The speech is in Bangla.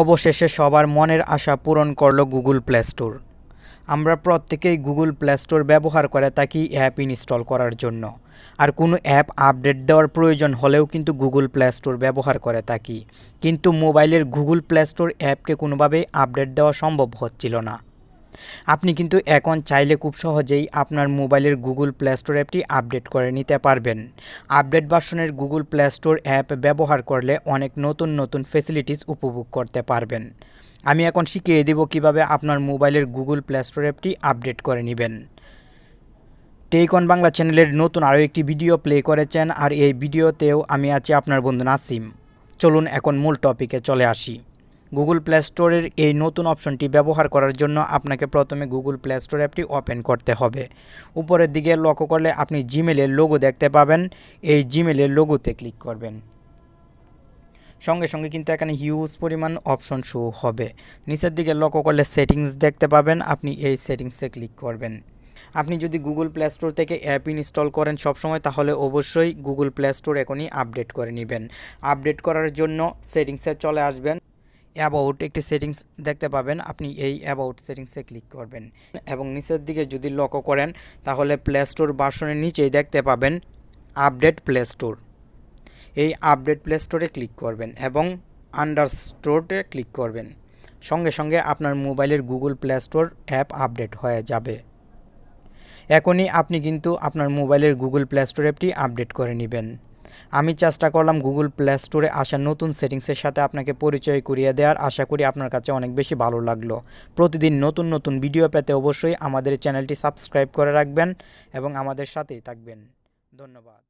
অবশেষে সবার মনের আশা পূরণ করলো গুগল প্লে স্টোর। আমরা প্রত্যেকেই গুগল প্লে স্টোর ব্যবহার করে থাকি অ্যাপ ইনস্টল করার জন্য। আর কোনো অ্যাপ আপডেট দেওয়ার প্রয়োজন হলেও কিন্তু গুগল প্লে স্টোর ব্যবহার করে থাকি, কিন্তু মোবাইলের গুগল প্লে স্টোর অ্যাপকে কোনোভাবেই আপডেট দেওয়া সম্ভব হচ্ছিল না। আপনি কিন্তু এখন চাইলে খুব সহজেই আপনার মোবাইলের গুগল প্লে স্টোর অ্যাপটি আপডেট করে নিতে পারবেন। আপডেট ভার্সনের গুগল প্লে স্টোর অ্যাপ ব্যবহার করলে অনেক নতুন নতুন ফ্যাসিলিটিস উপভোগ করতে পারবেন। আমি এখন শিখিয়ে দেব কিভাবে আপনার মোবাইলের গুগল প্লে স্টোর অ্যাপটি আপডেট করে নেবেন। টেক অন বাংলা চ্যানেলের নতুন আরও একটি ভিডিও প্লে করেছেন, আর এই ভিডিওতেও আমি আছি আপনার বন্ধু নাসিম। চলুন এখন মূল টপিকে চলে আসি। গুগল প্লে স্টোরের এই নতুন অপশনটি ব্যবহার করার জন্য আপনাকে প্রথমে গুগল প্লে স্টোর অ্যাপটি ওপেন করতে হবে। উপরের দিকে লক্ষ্য করলে আপনি জিমেলের লোগো দেখতে পাবেন। এই জিমেলের লোগোতে ক্লিক করবেন। সঙ্গে সঙ্গে কিন্তু এখানে হিউজ পরিমাণ অপশন শো হবে। নিচের দিকে লক্ষ্য করলে সেটিংস দেখতে পাবেন, আপনি এই সেটিংসে ক্লিক করবেন। আপনি যদি গুগল প্লে স্টোর থেকে অ্যাপ ইনস্টল করেন সবসময়, তাহলে অবশ্যই গুগল প্লে স্টোর এখনই আপডেট করে নেবেন। আপডেট করার জন্য সেটিংসে চলে আসবেন। অ্যাবাউট একটি সেটিংস দেখতে পাবেন, আপনি এই অ্যাবাউট সেটিংসে ক্লিক করবেন এবং নিচের দিকে যদি লক্ষ্য করেন তাহলে প্লে স্টোর ভার্সনের নিচেই দেখতে পাবেন আপডেট প্লে স্টোর। এই আপডেট প্লে স্টোরে ক্লিক করবেন এবং আন্ডারস্টোরে ক্লিক করবেন। সঙ্গে সঙ্গে আপনার মোবাইলের Google play store app update হয়ে যাবে। এখনই আপনি কিন্তু আপনার মোবাইলের গুগল প্লে স্টোর অ্যাপটি আপডেট করে নেবেন। আমি চেষ্টা করলাম গুগল প্লে স্টোরে আসা নতুন সেটিংসের সাথে আপনাকে পরিচয় করিয়ে দেওয়ার। আশা করি আপনার কাছে অনেক বেশি ভালো লাগলো। প্রতিদিন নতুন নতুন ভিডিও পেতে অবশ্যই আমাদের চ্যানেলটি সাবস্ক্রাইব করে রাখবেন এবং আমাদের সাথেই থাকবেন। ধন্যবাদ।